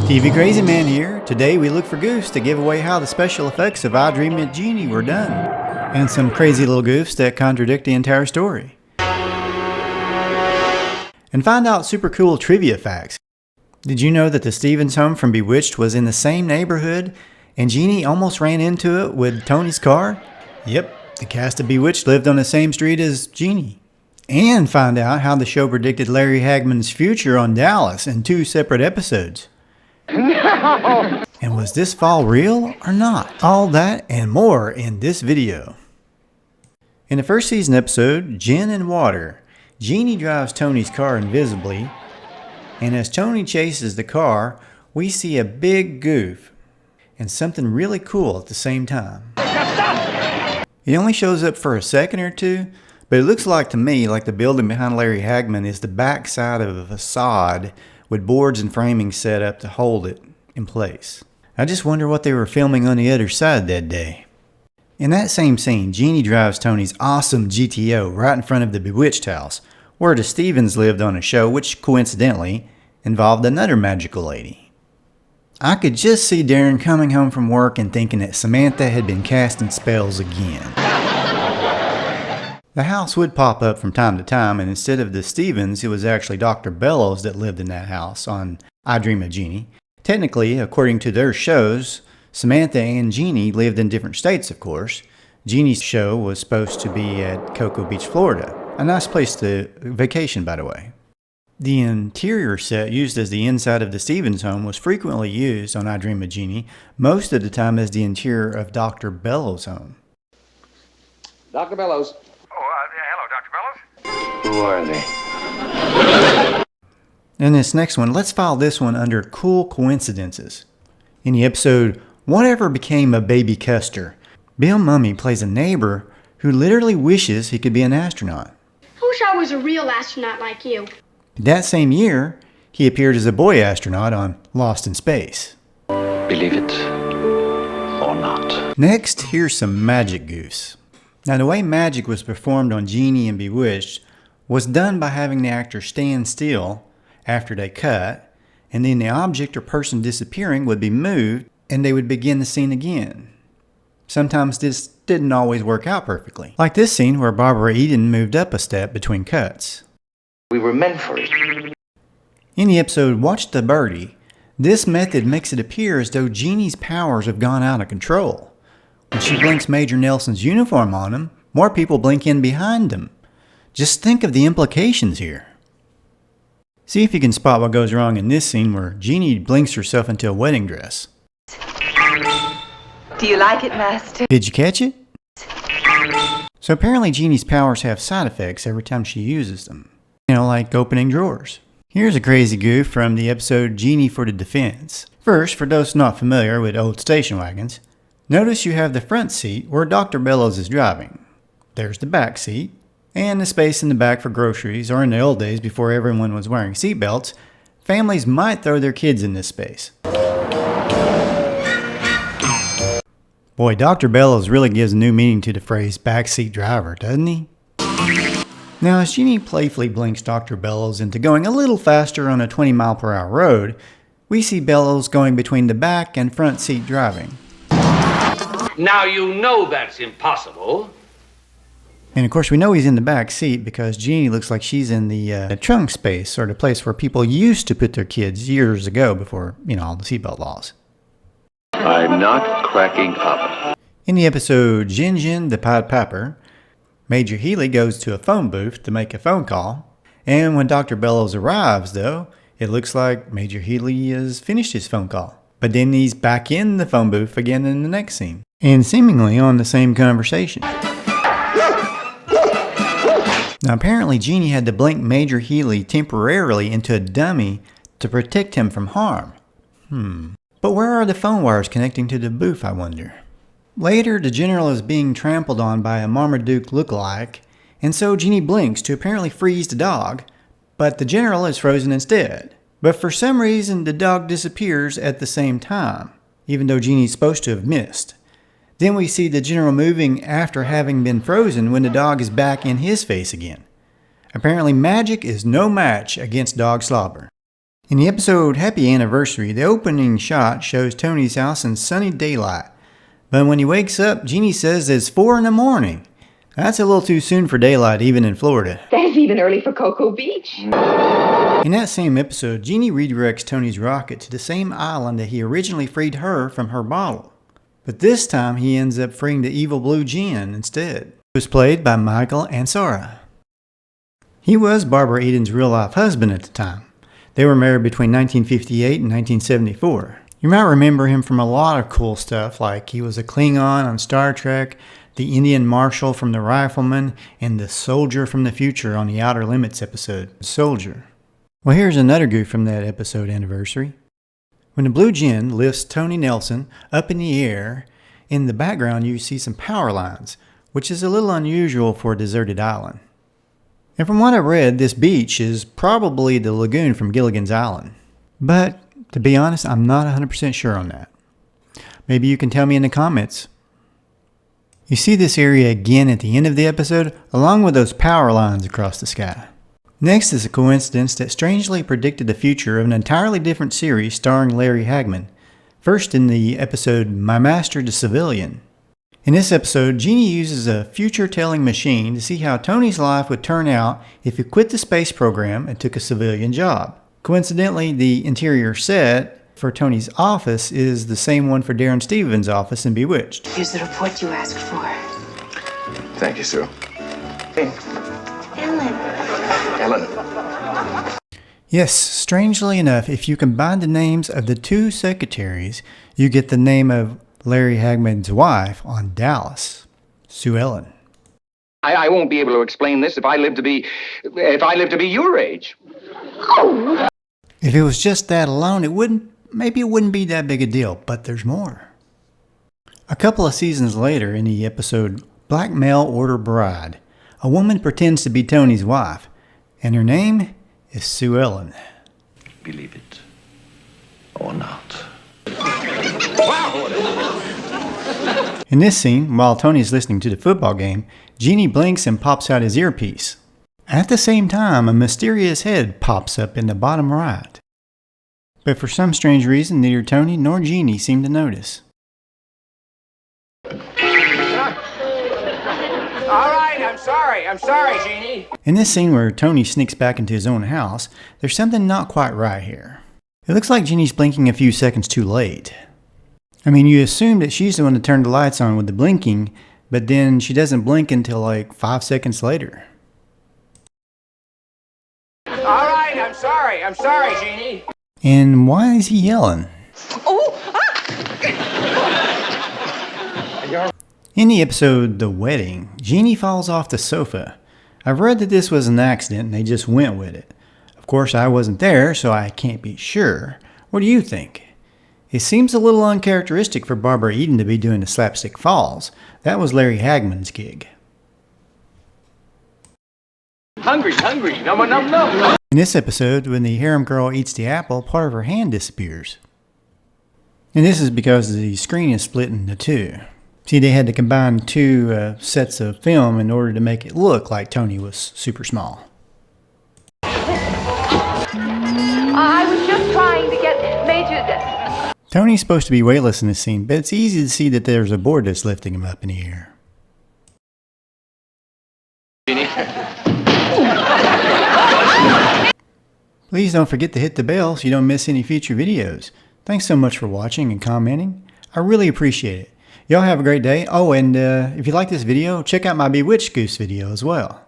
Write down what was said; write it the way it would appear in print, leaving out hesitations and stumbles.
TV Crazy Man here. Today we look for goofs to give away how the special effects of I Dream of Jeannie were done. And some crazy little goofs that contradict the entire story. And find out super cool trivia facts. Did you know that the Stevens home from Bewitched was in the same neighborhood and Jeannie almost ran into it with Tony's car? Yep, the cast of Bewitched lived on the same street as Jeannie. And find out how the show predicted Larry Hagman's future on Dallas in 2 separate episodes. No! And was this fall real or not? All that and more in this video. In the first season episode, Gin and Water, Jeannie drives Tony's car invisibly, and as Tony chases the car, we see a big goof and something really cool at the same time. It only shows up for a second or two, but it looks like to me like the building behind Larry Hagman is the back side of a facade with boards and framing set up to hold it in place. I just wonder what they were filming on the other side that day. In that same scene, Jeannie drives Tony's awesome GTO right in front of the Bewitched house, where the Stevens lived on a show which coincidentally involved another magical lady. I could just see Darren coming home from work and thinking that Samantha had been casting spells again. The house would pop up from time to time, and instead of the Stevens, it was actually Dr. Bellows that lived in that house on I Dream of Jeannie. Technically, according to their shows, Samantha and Jeannie lived in different states, of course. Jeannie's show was supposed to be at Cocoa Beach, Florida. A nice place to vacation, by the way. The interior set used as the inside of the Stevens home was frequently used on I Dream of Jeannie, most of the time as the interior of Dr. Bellows' home. Dr. Bellows. Who are they? In this next one, let's file this one under cool coincidences. In the episode, Whatever Became of Baby Custer, Bill Mumy plays a neighbor who literally wishes he could be an astronaut. I wish I was a real astronaut like you. That same year, he appeared as a boy astronaut on Lost in Space. Believe it or not. Next, here's some magic goofs. Now, the way magic was performed on Jeannie and Bewitched was done by having the actor stand still after they cut, and then the object or person disappearing would be moved and they would begin the scene again. Sometimes this didn't always work out perfectly. Like this scene where Barbera Eden moved up a step between cuts. We were meant for it. In the episode Watch the Birdie, this method makes it appear as though Jeannie's powers have gone out of control. When she blinks Major Nelson's uniform on him, more people blink in behind him. Just think of the implications here. See if you can spot what goes wrong in this scene where Jeannie blinks herself into a wedding dress. Do you like it, Master? Did you catch it? So apparently Jeannie's powers have side effects every time she uses them. You know, like opening drawers. Here's a crazy goof from the episode Jeannie for the Defense. First, for those not familiar with old station wagons, notice you have the front seat where Dr. Bellows is driving. There's the back seat, and the space in the back for groceries, or in the old days before everyone was wearing seatbelts, families might throw their kids in this space. Boy, Dr. Bellows really gives a new meaning to the phrase backseat driver, doesn't he? Now, as Jeannie playfully blinks Dr. Bellows into going a little faster on a 20-mile-per-hour road, we see Bellows going between the back and front seat driving. Now you know that's impossible. And of course we know he's in the back seat because Jeannie looks like she's in the trunk space, or the place where people used to put their kids years ago before, all the seatbelt laws. I'm not cracking up. In the episode Gin the Pied Piper, Major Healy goes to a phone booth to make a phone call. And when Dr. Bellows arrives, though, it looks like Major Healy has finished his phone call. But then he's back in the phone booth again in the next scene, and seemingly on the same conversation. Now apparently Jeannie had to blink Major Healy temporarily into a dummy to protect him from harm. But where are the phone wires connecting to the booth, I wonder? Later, the General is being trampled on by a Marmaduke lookalike, and so Jeannie blinks to apparently freeze the dog, but the General is frozen instead. But for some reason, the dog disappears at the same time, even though Jeannie's supposed to have missed. Then we see the General moving after having been frozen when the dog is back in his face again. Apparently magic is no match against dog slobber. In the episode Happy Anniversary, the opening shot shows Tony's house in sunny daylight. But when he wakes up, Jeannie says it's 4 in the morning. That's a little too soon for daylight, even in Florida. That's even early for Cocoa Beach. In that same episode, Jeannie redirects Tony's rocket to the same island that he originally freed her from her bottle. But this time he ends up freeing the evil Blue DJinn instead. It was played by Michael Ansara. He was Barbera Eden's real-life husband at the time. They were married between 1958 and 1974. You might remember him from a lot of cool stuff, like he was a Klingon on Star Trek, the Indian Marshal from The Rifleman, and the Soldier from the Future on the Outer Limits episode, Soldier. Well, here's another goof from that episode anniversary. When the Blue DJinn lifts Tony Nelson up in the air, in the background you see some power lines, which is a little unusual for a deserted island. And from what I read, this beach is probably the lagoon from Gilligan's Island. But, to be honest, I'm not 100% sure on that. Maybe you can tell me in the comments. You see this area again at the end of the episode, along with those power lines across the sky. Next is a coincidence that strangely predicted the future of an entirely different series starring Larry Hagman. First in the episode My Master the Civilian. In this episode, Jeannie uses a future-telling machine to see how Tony's life would turn out if he quit the space program and took a civilian job. Coincidentally, the interior set for Tony's office is the same one for Darren Stevens' office in Bewitched. Here's the report you asked for. Thank you, Sue. Hey, Ellen. Ellen. Yes, strangely enough, if you combine the names of the two secretaries, you get the name of Larry Hagman's wife on Dallas, Sue Ellen. I won't be able to explain this if I live to be your age. Oh! If it was just that alone, it wouldn't be that big a deal, but there's more. A couple of seasons later, in the episode Black Mail Order Bride, a woman pretends to be Tony's wife, and her name is Sue Ellen. Believe it or not. In this scene, while Tony's listening to the football game, Jeannie blinks and pops out his earpiece. At the same time, a mysterious head pops up in the bottom right. But for some strange reason, neither Tony nor Jeannie seem to notice. All right, I'm sorry, Jeannie. In this scene where Tony sneaks back into his own house, there's something not quite right here. It looks like Jeannie's blinking a few seconds too late. I mean, you assume that she's the one that turned the lights on with the blinking, but then she doesn't blink until like 5 seconds later. All right, I'm sorry, Jeannie. And why is he yelling? Oh! In the episode The Wedding, Jeannie falls off the sofa. I've read that this was an accident and they just went with it. Of course, I wasn't there, so I can't be sure. What do you think? It seems a little uncharacteristic for Barbera Eden to be doing the slapstick falls. That was Larry Hagman's gig. Hungry, num num num. In this episode, when the harem girl eats the apple, part of her hand disappears. And this is because the screen is split into two. See, they had to combine two sets of film in order to make it look like Tony was super small. I was just trying to get Major... Tony's supposed to be weightless in this scene, but it's easy to see that there's a board that's lifting him up in the air. Please don't forget to hit the bell so you don't miss any future videos. Thanks so much for watching and commenting. I really appreciate it. Y'all have a great day. Oh, and if you like this video, check out my Bewitched Goofs video as well.